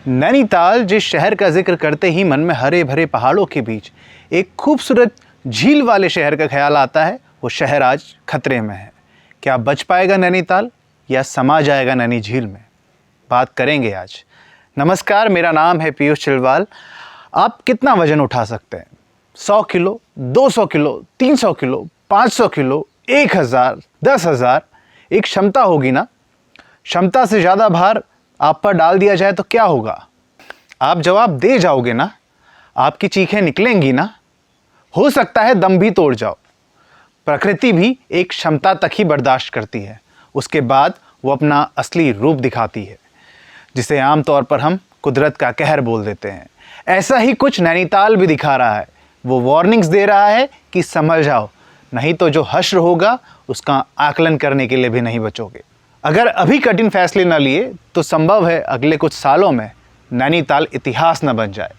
नैनीताल जिस शहर का जिक्र करते ही मन में हरे भरे पहाड़ों के बीच एक खूबसूरत झील वाले शहर का ख्याल आता है, वो शहर आज खतरे में है। क्या बच पाएगा नैनीताल या समा जाएगा नैनी झील में? बात करेंगे आज। नमस्कार, मेरा नाम है पीयूष चिलवाल। आप कितना वजन उठा सकते हैं? 100 किलो, 200 किलो, 300 किलो, 500 किलो, 1000, 10,000? एक क्षमता होगी ना। क्षमता से ज़्यादा भार आप पर डाल दिया जाए तो क्या होगा? आप जवाब दे जाओगे ना, आपकी चीखें निकलेंगी ना, हो सकता है दम भी तोड़ जाओ। प्रकृति भी एक क्षमता तक ही बर्दाश्त करती है, उसके बाद वो अपना असली रूप दिखाती है, जिसे आमतौर पर हम कुदरत का कहर बोल देते हैं। ऐसा ही कुछ नैनीताल भी दिखा रहा है। वो वार्निंग्स दे रहा है कि संभल जाओ, नहीं तो जो हश्र होगा उसका आकलन करने के लिए भी नहीं बचोगे। अगर अभी कठिन फैसले न लिए तो संभव है अगले कुछ सालों में नैनीताल इतिहास न बन जाए।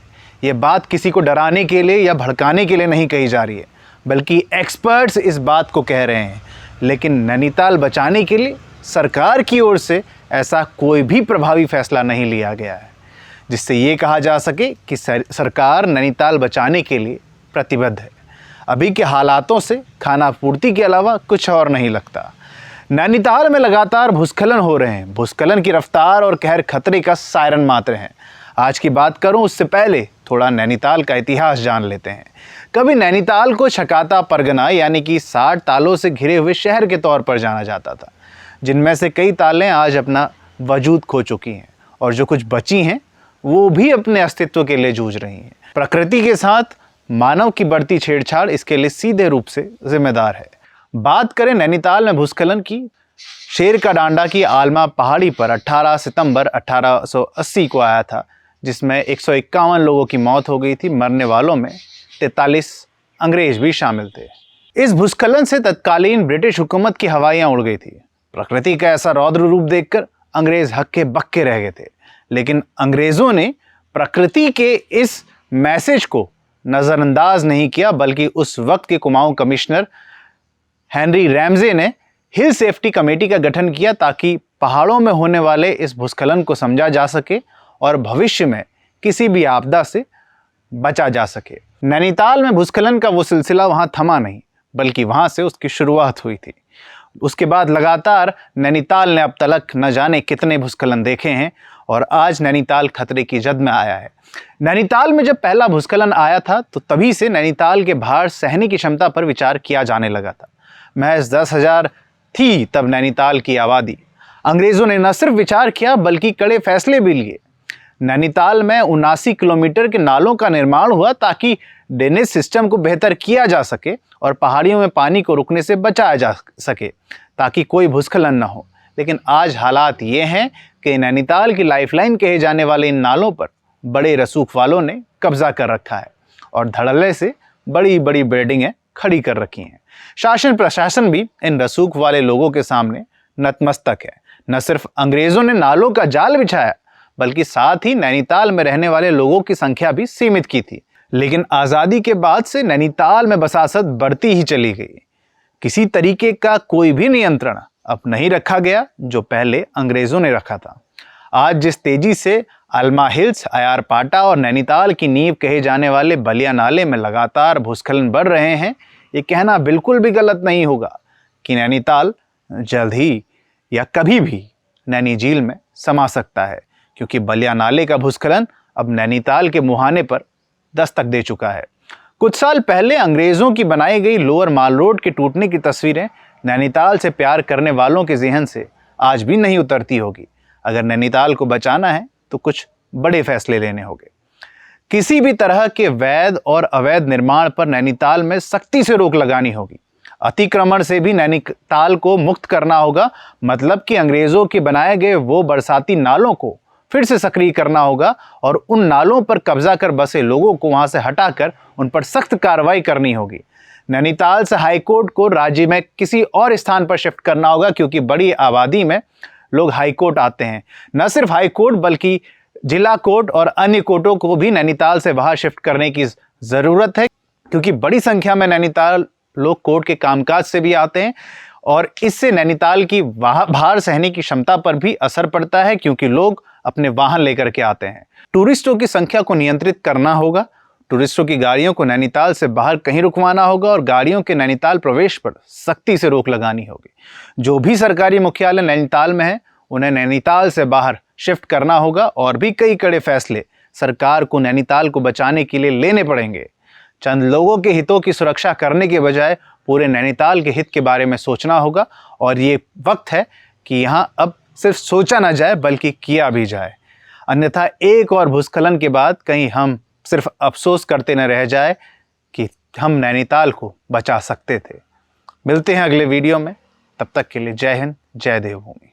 ये बात किसी को डराने के लिए या भड़काने के लिए नहीं कही जा रही है, बल्कि एक्सपर्ट्स इस बात को कह रहे हैं। लेकिन नैनीताल बचाने के लिए सरकार की ओर से ऐसा कोई भी प्रभावी फैसला नहीं लिया गया है जिससे ये कहा जा सके कि सरकार नैनीताल बचाने के लिए प्रतिबद्ध है। अभी के हालातों से खाना पूर्ति के अलावा कुछ और नहीं लगता। नैनीताल में लगातार भूस्खलन हो रहे हैं। भूस्खलन की रफ्तार और कहर खतरे का सायरन मात्र हैं। आज की बात करूं उससे पहले थोड़ा नैनीताल का इतिहास जान लेते हैं। कभी नैनीताल को छकाता परगना यानी कि 60 तालों से घिरे हुए शहर के तौर पर जाना जाता था, जिनमें से कई तालें आज अपना वजूद खो चुकी हैं और जो कुछ बची हैं वो भी अपने अस्तित्व के लिए जूझ रही हैं। प्रकृति के साथ मानव की बढ़ती छेड़छाड़ इसके लिए सीधे रूप से जिम्मेदार है। बात करें नैनीताल में भूस्खलन की, शेर का डांडा की आलमा पहाड़ी पर 18 सितंबर 1880 को आया था, जिसमें 151 लोगों की मौत हो गई थी। मरने वालों में 43 अंग्रेज भी शामिल थे। इस भूस्खलन से तत्कालीन ब्रिटिश हुकूमत की हवाइयां उड़ गई थी। प्रकृति का ऐसा रौद्र रूप देखकर अंग्रेज हक्के बक्के रह गए थे, लेकिन अंग्रेजों ने प्रकृति के इस मैसेज को नज़रअंदाज नहीं किया, बल्कि उस वक्त के कुमाऊं कमिश्नर हेनरी रैमजे ने हिल सेफ्टी कमेटी का गठन किया ताकि पहाड़ों में होने वाले इस भूस्खलन को समझा जा सके और भविष्य में किसी भी आपदा से बचा जा सके। नैनीताल में भूस्खलन का वो सिलसिला वहां थमा नहीं, बल्कि वहां से उसकी शुरुआत हुई थी। उसके बाद लगातार नैनीताल ने अब तक न जाने कितने भूस्खलन देखे हैं और आज नैनीताल खतरे की जद में आया है। नैनीताल में जब पहला भूस्खलन आया था तो तभी से नैनीताल के भार सहने की क्षमता पर विचार किया जाने लगा था। महज 10,000 थी तब नैनीताल की आबादी। अंग्रेजों ने न सिर्फ विचार किया बल्कि कड़े फैसले भी लिए। नैनीताल में 79 किलोमीटर के नालों का निर्माण हुआ ताकि ड्रेनेज सिस्टम को बेहतर किया जा सके और पहाड़ियों में पानी को रुकने से बचाया जा सके ताकि कोई भूस्खलन न हो। लेकिन आज हालात ये हैं कि नैनीताल की लाइफलाइन कहे जाने वाले इन नालों पर बड़े रसूख वालों ने कब्जा कर रखा है और धड़ल्ले से बड़ी बड़ी बिल्डिंगें खड़ी कर रखी हैं। शासन प्रशासन भी इन रसूख वाले लोगों के सामने नतमस्तक है। न सिर्फ अंग्रेजों ने नालों का जाल बिछाया, बल्कि साथ ही नैनीताल में रहने वाले लोगों की संख्या भी सीमित की थी। लेकिन आज़ादी के बाद से नैनीताल में बसासत बढ़ती ही चली गई। किसी तरीके का कोई भी नियंत्रण अब नहीं रखा गया जो पहले अंग्रेजों ने रखा था। आज जिस तेजी से अल्मा हिल्स, अयारपाटा और नैनीताल की नींव कहे जाने वाले बलिया नाले में लगातार भूस्खलन बढ़ रहे हैं, ये कहना बिल्कुल भी गलत नहीं होगा कि नैनीताल जल्द ही या कभी भी नैनी झील में समा सकता है, क्योंकि बलिया नाले का भूस्खलन अब नैनीताल के मुहाने पर दस्तक दे चुका है। कुछ साल पहले अंग्रेजों की बनाई गई लोअर माल रोड के टूटने की तस्वीरें नैनीताल से प्यार करने वालों के जहन से आज भी नहीं उतरती होगी। अगर नैनीताल को बचाना है तो कुछ बड़े फैसले लेने होंगे। किसी भी तरह के वैध और अवैध निर्माण पर नैनीताल में सख्ती से रोक लगानी होगी। अतिक्रमण से भी नैनीताल को मुक्त करना होगा, मतलब कि अंग्रेजों के बनाए गए वो बरसाती नालों को फिर से सक्रिय करना होगा और उन नालों पर कब्जा कर बसे लोगों को वहां से हटाकर उन पर सख्त कार्रवाई करनी होगी। नैनीताल से हाईकोर्ट को राज्य में किसी और स्थान पर शिफ्ट करना होगा, क्योंकि बड़ी आबादी में लोग हाईकोर्ट आते हैं। न सिर्फ हाईकोर्ट बल्कि जिला कोर्ट और अन्य कोर्टों को भी नैनीताल से बाहर शिफ्ट करने की ज़रूरत है, क्योंकि बड़ी संख्या में नैनीताल लोग कोर्ट के कामकाज से भी आते हैं और इससे नैनीताल की भार सहने की क्षमता पर भी असर पड़ता है, क्योंकि लोग अपने वाहन लेकर के आते हैं। टूरिस्टों की संख्या को नियंत्रित करना होगा। टूरिस्टों की गाड़ियों को नैनीताल से बाहर कहीं रुकवाना होगा और गाड़ियों के नैनीताल प्रवेश पर सख्ती से रोक लगानी होगी। जो भी सरकारी मुख्यालय नैनीताल में है उन्हें नैनीताल से बाहर शिफ्ट करना होगा और भी कई कड़े फैसले सरकार को नैनीताल को बचाने के लिए लेने पड़ेंगे। चंद लोगों के हितों की सुरक्षा करने के बजाय पूरे नैनीताल के हित के बारे में सोचना होगा और ये वक्त है कि यहाँ अब सिर्फ सोचा ना जाए बल्कि किया भी जाए। अन्यथा एक और भूस्खलन के बाद कहीं हम सिर्फ अफसोस करते न रह जाए कि हम नैनीताल को बचा सकते थे। मिलते हैं अगले वीडियो में, तब तक के लिए जय हिंद, जय देवभूमि।